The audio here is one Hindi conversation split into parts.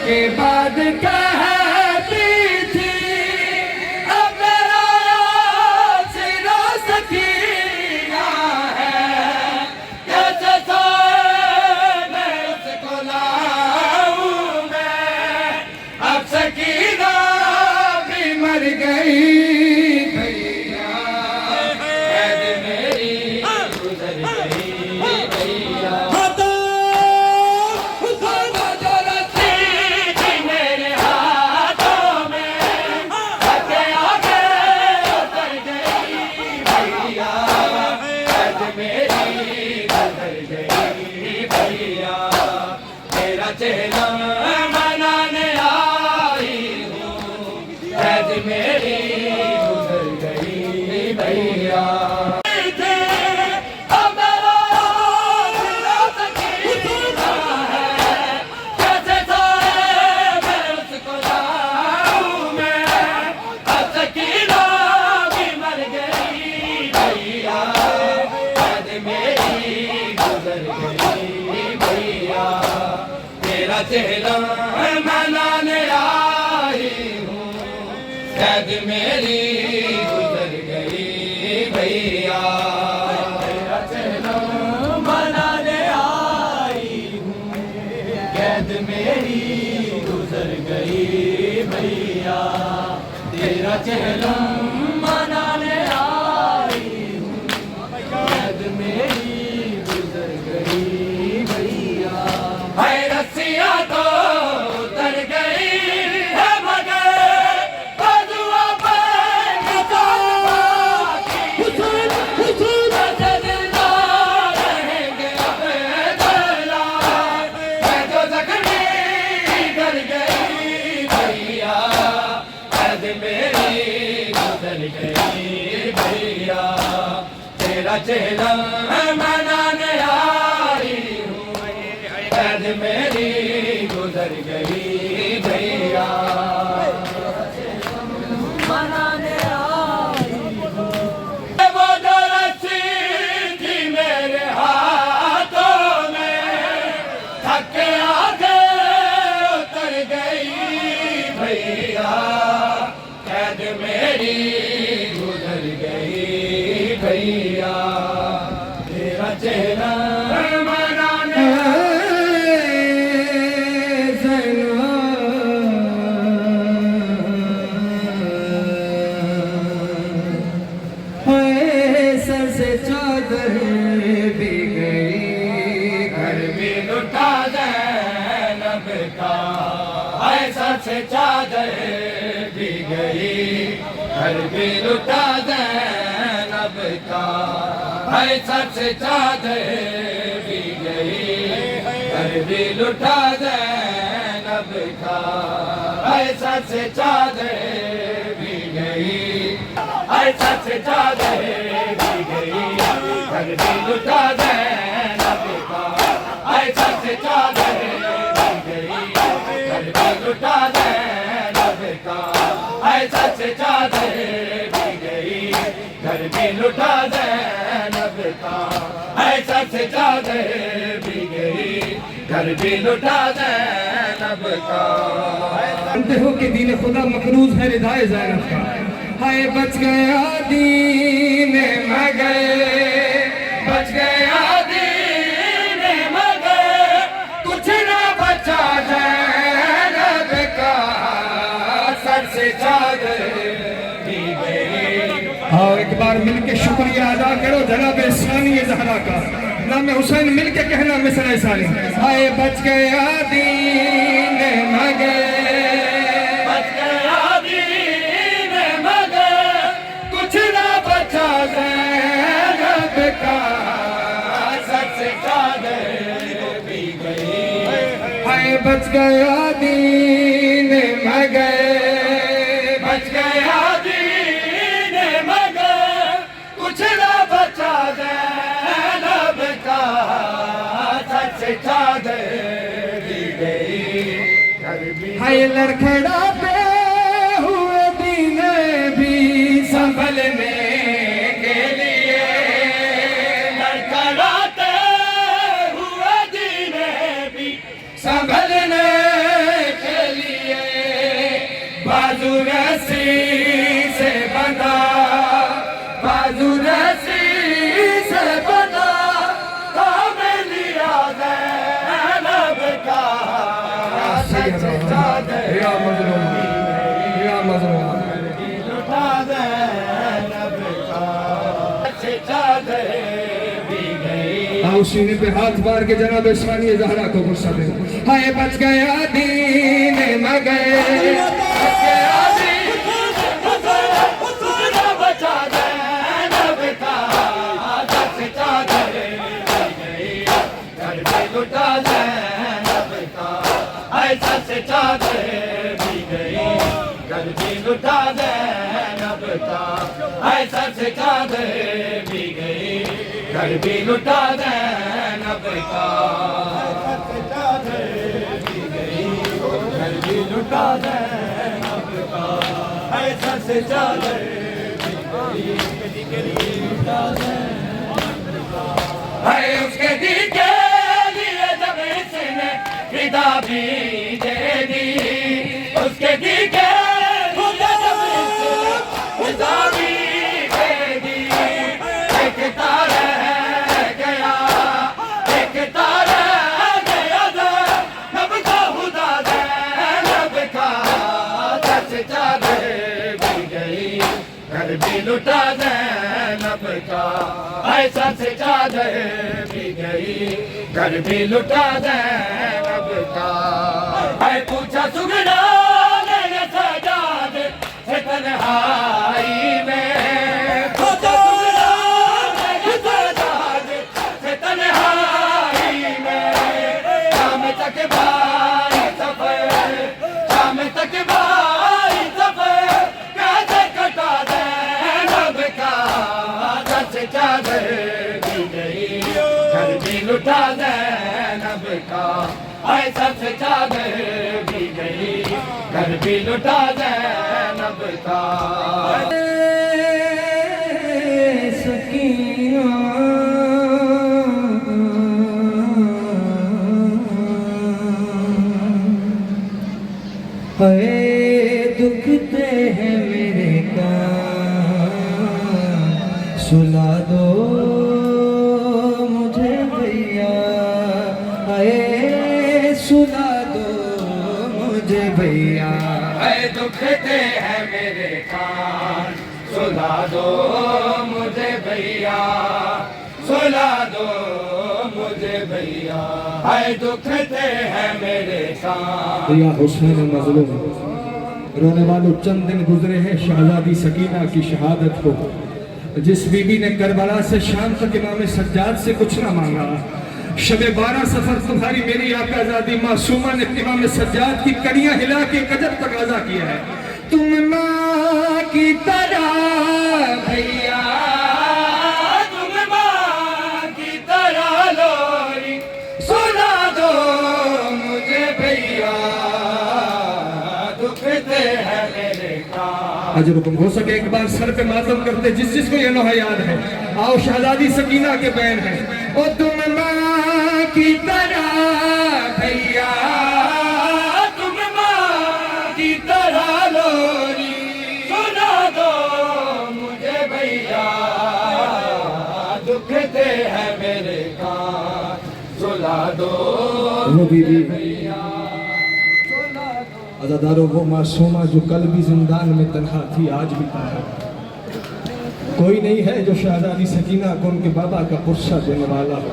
के बाद कहती थी अब मेरा सिरा सकीना है, कैसे सोए मैं उसको लाऊं मैं, अब सकीना भी मर गई भैया, कैद मेरी गुजर गई भैया। चेहरा मनाने आई हूँ, कैद मेरी गुजर गई भैया। चेहरा मनाने आई हूँ, कैद मेरी गुजर गई भैया। तेरा चेहरा मनाने आई हूँ, कैद मेरी गुजर गई भैया। तेरा चेहरा मनाने आई हूँ, कैद मेरी गुजर गई भैया। है रस्सियाँ तो उतर गई है मगर बदुआ पर निशान बाकी, कैसे जिंदा रहेंगे अब दला, मैं जो जख्मी कर गई भैया, कैद मेरी गुजर गई भैया। तेरा चेहरा मनाने आई हूँ, कैद मेरी गुजर गई भैया। मनाने आई हूँ, वो जो रस्सी थी मेरे हाथों में, थक के आगे उतर गई भैया, कैद मेरी गुजर गई भैया। तेरा चेहरा चादर भी गई, घर भी लुटा ज़ैनब का, ऐसा से चादर भी गई, घर भी लुटा ज़ैनब का, ऐसा से चादर भी गई, घर भी लुटा ज़ैनब का, ऐसा से चादर भी गई, ऐसा से चादर भी गई, घर भी लुटा ज़ैनब का, ऐसा से चादर भी गई, घर भी लुटा ज़ैनब का, ऐसा से चादर भी गई, घर भी लुटा ज़ैनब का, ऐसा से चादर भी गई, घर भी लुटा ज़ैनब का। जानते हो कि दीन खुदा मकरूज है रिदाए ज़ैनब का, हाय बच गया दीन मगर, बच गया दीन मगर, कुछ ना बचा ज़ैनब का, सर से चादर भी गई। और एक बार मिलके शुक्रिया अदा करो जनाब सानी ज़हरा का, नाम हुसैन मिलके कहना मिसरा सानी। हाय बच गया दीन मगर, बच गया दीन मगर, कुछ ना बचा ज़ैनब का, सर से चादर भी गई। हाय बच गया दीन मगर, बच गया दीन मगर, कुछ ना बचा ज़ैनब का, सर से चादर भी गई। हाय लड़खड़ा पे हुए दीन भी संभलने के लिए, लड़खड़ाते हुए दीन भी संभलने के सच चादर या मजलूम या मजलूम लुटा ज़ैनब का सच चादर भी गई। आओ सीने पे हाथ मार के जनाब सानिया ज़हरा को गुस्सा दे। हाय बच गया दीन मगर बच गया दीन मगर बचा ज़ैनब का सच चादर भी गई। घर में लुटा ज़ैनब का हाय सच चादर भी गई। घर में लुटा ज़ैनब का हाय सच चादर भी गई। घर भी लुटा ज़ैनब का सच चादर भी गई। घर भी लुटा ज़ैनब का हाय सच चादर भी गई। लुटा ज़ैनब का हाय उसके दी के लिए जब इसने फिदा भी दे दी। उसके दी के लिए जब इसने फिदा भी दे दी। एक तारा गया एक तारा गया ज़ैनब का खुदा ज़ैनब का सच चादर भी गई। घर भी लुटा ज़ैनब का हाय सच चादर भी गई। घर भी लुटा ज़ैनब का हाय पूछा सुगना ने ये सजाद से तन्हाई में। पूछा सुगना ने ये सजाद से तन्हाई में। शाम तक भाई सफर शाम तक भाई सफर कैसे कटा ज़ैनब का सच चादर भी गई। घर भी लुटा ज़ैनब का हाय सच चादर भी गई। घर भी लुटा ज़ैनब का सकीना हाय दुखते हैं मेरे कान सुला दो मुझे भैया। हाय सुला दो मुझे भैया। हाय दुखते हैं मेरे कान सुला दो मुझे भैया। सुला दो मुझे भैया। हाय दुखते हैं मेरे कान। या हुसैन मजलूम रोने वालों चंद दिन गुजरे हैं शहजादी सकीना की शहादत को। जिस बीबी ने करबला से शाम तक इमाम सज्जाद से कुछ ना मांगा। शबे 12 सफर तुम्हारी मेरी आकाज़ादी मासूमा ने इमाम सज्जाद की कड़ियां हिला के कजब तकाजा किया है। तुम माँ की तरह भैया तुम माँ की तरह लोरी सुना दो मुझे भैया। दुखते हैं मेरे कान। अजर हुक्म हो सके एक बार सर पे मातम करते जिस जिसको ये लोहा याद है। आओ शहजादी सकीना के बैन है। ओ तुम माँ की तरह भैया तुम माँ की तरह लोरी सुना दो मुझे भैया। दुखते हैं मेरे कान सुला दो वो बीबी भैया। अज़ादारों वो मासूमा जो कल भी जिंदान में तन्हा थी आज भी तन्हा। कोई नहीं है जो शहजादी सकीना को उनके बाबा का पुरसा देने वाला हो।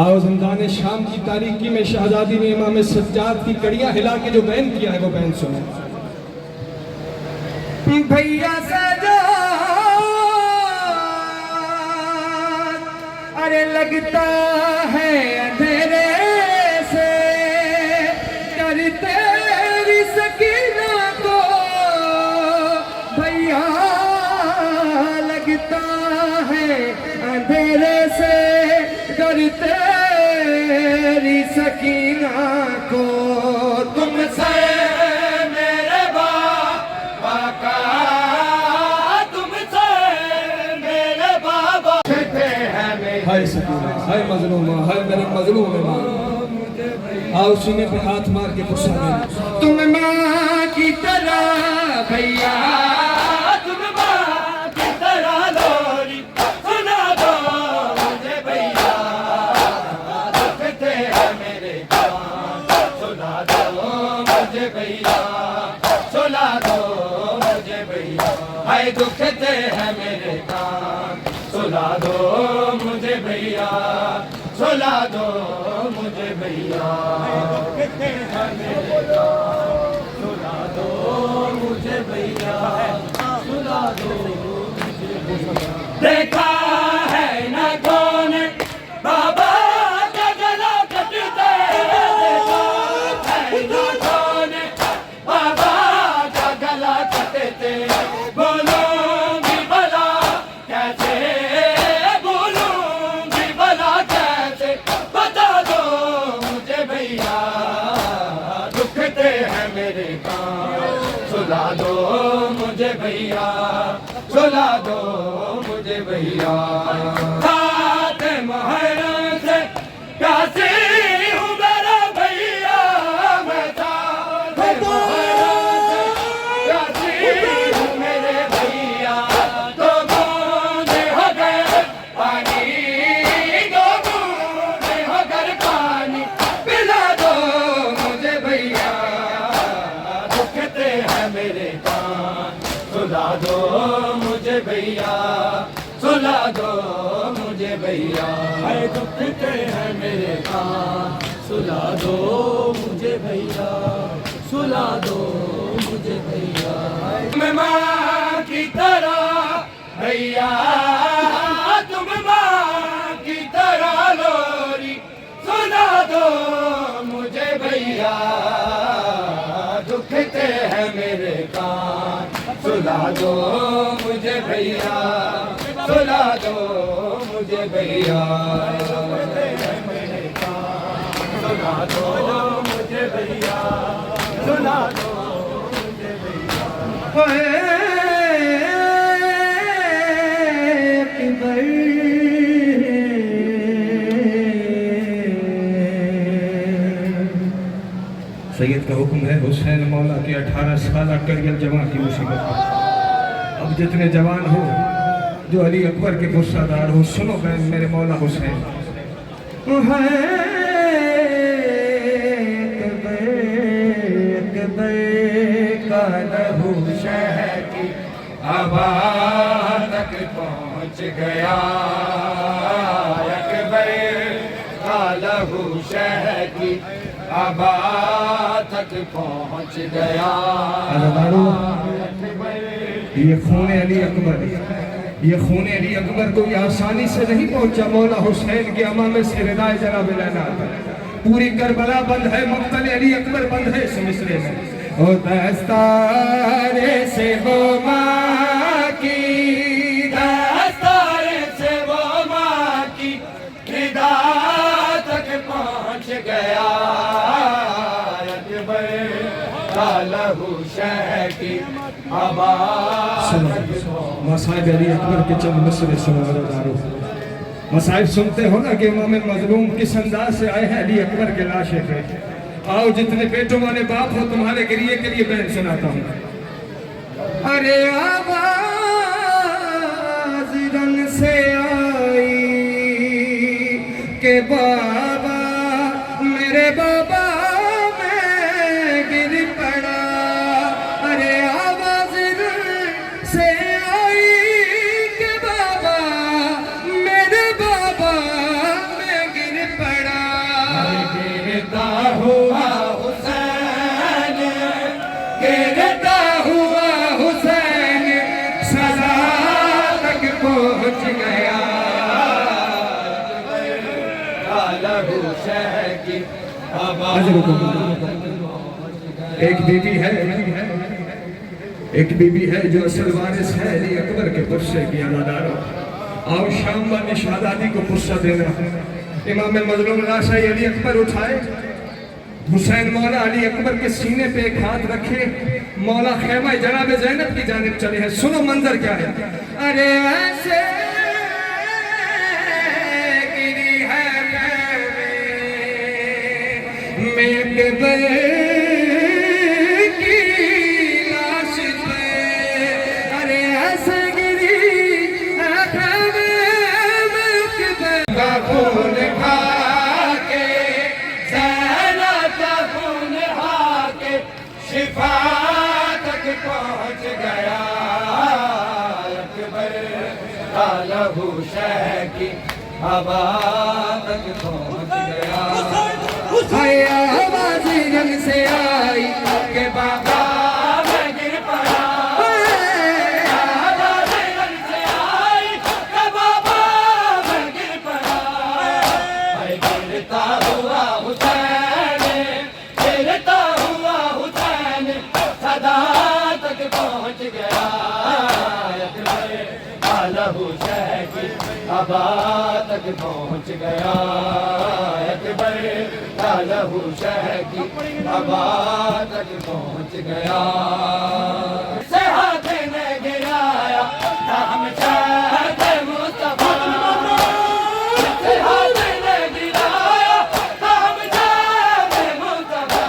आओ जिंदान शाम की तारीकी में शहजादी ने इमाम सज्जाद की कड़ियां हिला के जो बैन किया है वो बैन सुने। भैया सज्जाद अरे लगता है अंधेरे से करते सकीना को भैया लगता है अंधेरे से डरते सकीना को। तुमसे मेरे बाबा का तुमसे मेरे बाबा कहते हैं मेरे। हाय सकीना हाय मजलूमा हाय मेरे मजलूम माँ। आओ सीने पे हाथ मार के पुरसा दे। तुम माँ की तरह भैया तुम माँ की तरह लोरी सुना दो मुझे भैया। दुखते हैं मेरे कान सुना दो मुझे भैया, सुला दो मुझे भैया, हाय दुखते हैं मेरे कान, सुला दो मुझे भैया, सुला दो मुझे भैया, दुखते हैं मेरे कान, सुला दो मुझे भैया, सुला दो मुझे भैया। देखा है ना कौन बाबा का गला कटते, देखा है ना कौन बाबा का गला कटते, बोलूंगी भला कैसे, बोलूंगी भला कैसे, बता दो मुझे भैया, दुखते हैं मेरे कान, सुला दो मुझे भैया, सुला दो मुझे भैया। साथ मोहर्रम से प्यासी हूँ मेरा भैया, मैं साथ मोहर्रम से प्यासी हूँ मेरे भैया, दो बूंदे हो गए पानी, दो बूंदे हो गए पानी, पिला दो मुझे भैया, दुखते हैं मेरे कान, सुला दो मुझे भैया, सुला दो मुझे भैया, हाय दुखते हैं मेरे कान, सुला दो मुझे भैया, सुला दो मुझे भैया। मैं माँ की तरह भैया, तुम माँ की तरह लोरी, सुला दो मुझे भैया, दुखते हैं मेरे कान, सुला दो मुझे भैया, सुला दो मुझे भैया, दुखते हैं मेरे कान, सुला दो मुझे भैया, सुला दो मुझे भैया। सैयद का हुक्म है हुसैन मौला के 18 साल करियल जवान की मुसीबत पर। अब जितने जवान हो जो अली अकबर के गुस्सादार हो, सुनो बहन मेरे मौला हुसैन का लहू शहर की आबाद तक पहुँच गया, अकबर का लहू शहर की आबाद तक पहुँच गया। ये खून अली अकबर, ये खून अली अकबर को आसानी से नहीं पहुंचा। मौला हुसैन के अमामे से रिदाए जनाब लेना, पूरी करबला बंद है, मक्तल अली अकबर बंद है इस मिसरे में। ओ दस्तारे से वो माँ की, दस्तारे से वो माँ की निदा तक पहुँच गया, लहू शह की आवाज़। मसाइब अली अकबर के चंद मिसरे सुनो। मसाइब सुनते हो ना कि इमाम मजलूम किस अंदाज से आए हैं अली अकबर के लाशे पे। आओ जितने बेटों वाले बाप हो तुम्हारे गिरिए के लिए बहन सुनाता हूँ। अरे आवाज़ रंग से आई के बाबा मेरे बाबा एक बीबी है जो असल वारिस है अली अकबर के पुरसे की अदादार। आओ शाम वाली शादादी को पुरसा देना। इमाम मजलूम लाशा अली अकबर उठाए, हुसैन मौला अली अकबर के सीने पे एक हाथ रखे, मौला खेमा जनाब ज़ैनब की जानिब चले हैं। सुनो मंजर क्या है। अरे ऐसे गिरी है मैं खून खा के ज़ैनब का खून खा के शिफा तक पहुँच गया अकबर का लहू शह की हवा तक पहुँच गया। आवाज़ रंग से आई के बाबा मैं गिर पड़ा, आवाज़ रंग से आई के बाबा मैं गिर पड़ा। मैं गिरता हुआ हुसैन, गिरता हुआ हुसैन सदा तक पहुँच गया अकबर का लहू शह की हवा तक पहुँच गया अकबर का लहू शह की हवा तक पहुँच गया। से हाथ ने गिराया नाम शाह मुस्तफा, से हाथ ने गिराया नाम शाह मुस्तफा।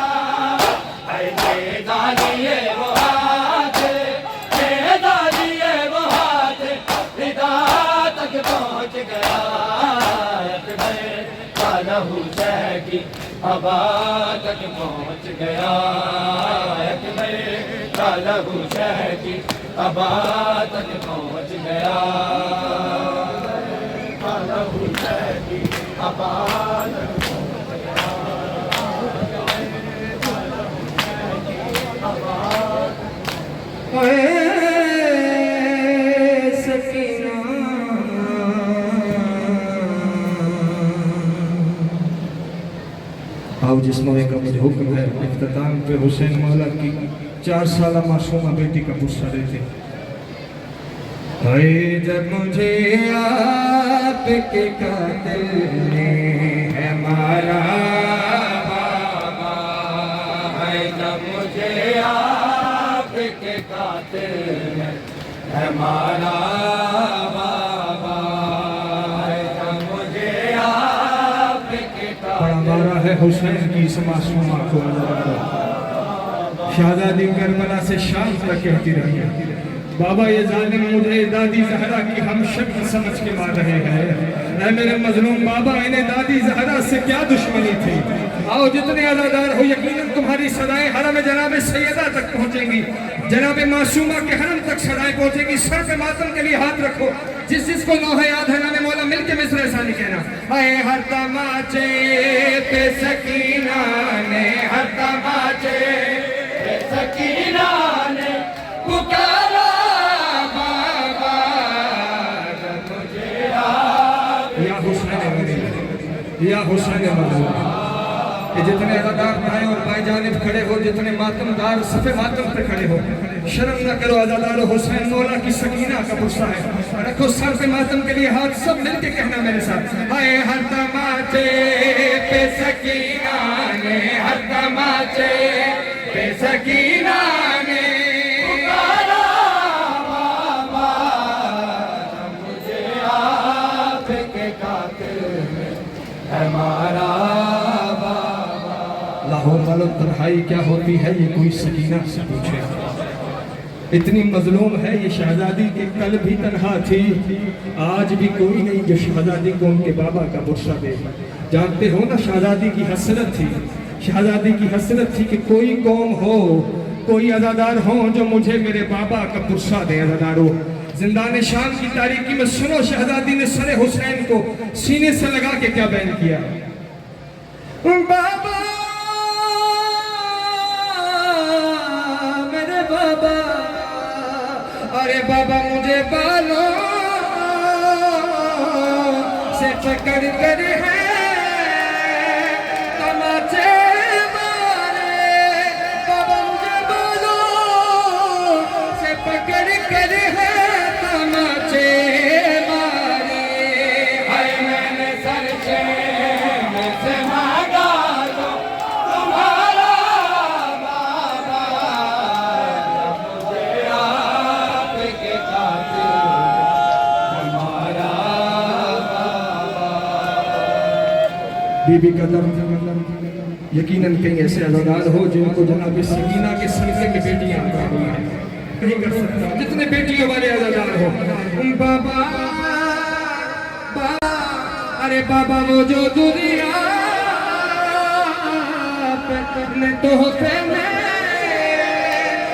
ऐसे डालिए वो हाथ, ये डालिए वो हाथ रिदा तक पहुँच गया अकबर का लहू शह की हवा तक पहुँच गया अकबर का लहू शह की हवा तक पहुँच गया का लहू शह की हवा तक पहुँच गया। सकीना आओ जिस्मों का मुझे हुक्म है इख्तिताम पे हुसैन मौला की 4 साल मासूमा बेटी का गुस्सा देते। हाय जब मुझे आपके कातिल ने है मारा बाबा, है जब मुझे आपके कातिल ने है मारा बाबा, है जब मुझे आपके बड़ा मारा है हुसैन की इस मासूमा को। शहजादी करबला से शाम तक कहती रही बाबा ये जालिम मुझे दादी जहरा की हम शब्द समझ के मार रहे हैं। ऐ मेरे मजलूम बाबा इन्हें दादी जहरा से क्या दुश्मनी थी। आओ जितने अज़ादार हो यकीनन तुम्हारी सदाएं हरम जनाब सैयदा तक पहुंचेंगी, जनाब मासूमा के हरम तक सदाएं पहुंचेंगी। सर पे मातम के लिए हाथ रखो, जिस जिसको नौह याद है नाम मौला मिल के मिसरे सानी कहना। हाय हर तमाचे पे सकीना ने, हर तमाचे पे सकीना ने पुकारा बाबा, जब मुझे या हुसैन मेरे, या हुसैन मजलूम। ये जितने अज़ादार भाई और भाई जानिब खड़े हो, जितने मातमदार सफ़े मातम पे खड़े हो, शर्म न करो अज़ादार हुसैन मौला की सकीना का गुस्सा है। रखो सर पे मातम के लिए हाथ, सब मिलके कहना मेरे साथ। हाय हर तमाचे पे सकीना ने, हर तमाचे पे सकीना ने पुकारा बाबा, जब मुझे आपके कातिल ने है मारा बाबा। लाहौर वालों तन्हाई क्या होती है ये कोई सकीना से पूछे। इतनी मजलूम है ये शहजादी के कल भी तन्हा थी, आज भी कोई नहीं जो शहजादी को उनके बाबा का बुर्सा दे। जानते हो ना शहजादी की हसरत थी, शहजादी की हसरत थी कि कोई कौम हो, कोई अज़ादार हो जो मुझे मेरे बाबा का बुर्सा दे। अज़ादारो जिंदान शाम की तारीकी में सुनो शहजादी ने सरे हुसैन को सीने से लगा के क्या बयान किया। बाबा मेरे बाबा, अरे बाबा मुझे बालों से पकड़ कर है तमाचे मारे, बाबा मुझे बालों से पकड़ कर है तमाचे मारे। हाय मैंने सर से मुझसे मांगा तो तुम्हारा बाबा, जब मुझे आपके कातिल हमारा बाबा। बीबी का दर्द यकीनन कहीं ऐसे अज़ादार हो जिनको जनाब सकीना के सदक़े में बेटियां अता हुई हैं, नहीं कर सकता। जितने बेटियों वाले अज़ादार हो बाबा, बाबा अरे बाबा वो जो दुनिया ने तोहफे में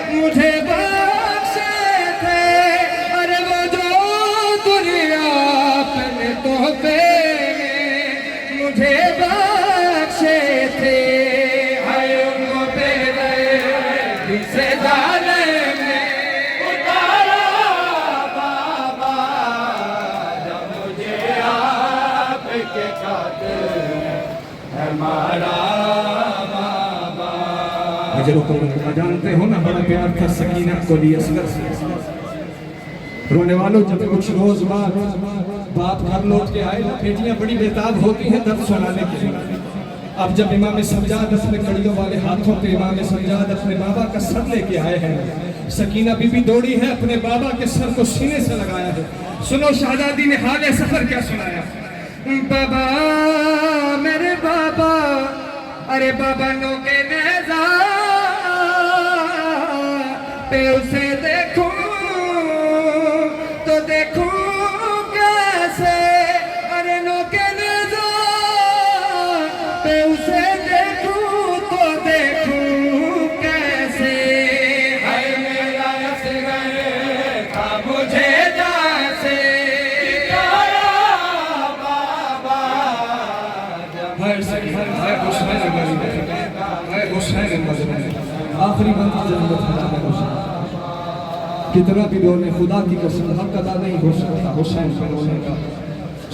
मुझे बख्शे थे, अरे वो जो दुनिया अपने तोहफे में मुझे बख्शे थे, हाय उनको पे गए से जाने में उतारा बाबा, जब मुझे आपके खातिर है मारा बाबा। अजर को जानते हो ना, बड़ा प्यार था सकीना को लिए असगर से। रोने वालों, जब कुछ रोज बाद बाप घर लौट के आए, बेटियां बड़ी बेताब होती हैं दर्द सुनाने के लिए। अब जब इमाम सज्जाद अपने कड़ियों वाले हाथों पे इमाम सज्जाद अपने बाबा का सर लेके आए हैं, सकीना बीबी दौड़ी है, अपने बाबा के सर को सीने से लगाया है। सुनो शहजादी ने हाल सफर क्या सुनाया। बाबा मेरे बाबा, अरे बाबा नो के नेज़ा पे उसे देखूं तो देखूं कैसे, अरे नो के नेज़ा पे उसे देखूं तो देखूं कैसे, है मेरा असगर था मुझे जैसे प्यारा बाबा, जब आखिरी मंजिल जन्नत है हुसैन। कितना भी रोने, खुदा की कसम हक अदा नहीं हो सकता हुसैन पे रोने का।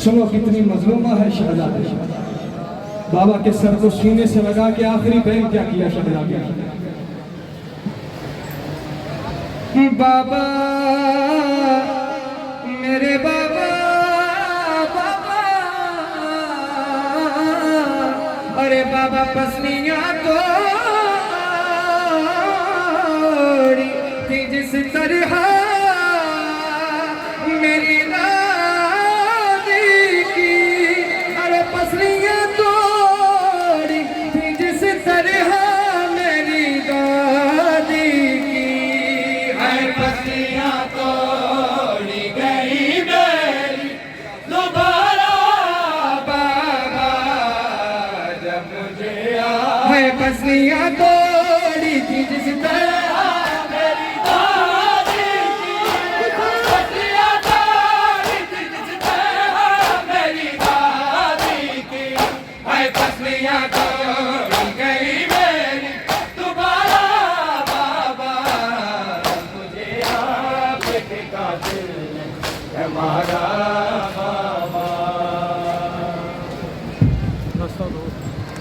सुनो कितनी मजलूमा है शहजादी। बाबा के सर को सीने से लगा के आखिरी बैन क्या किया शहजादी ने। बाबा मेरे बाबा, बाबा अरे बाबा पसलियां तोड़ी थी जिस तरह मेरी दादी की, अरे पसलियां तोड़ी थी जिस तरह मेरी दादी की, है पसलियां तोड़ी गई मेरी दोबारा बाबा, जब मुझे है पसलियां तोड़ी थी जिस तरह मेरी दादी की, पसलियां तोड़ी थी जिस तरह मेरी दादी की, है पसलियां तोड़ी गई मेरी दोबारा बाबा, मुझे आपके कातिल है मारा बाबा।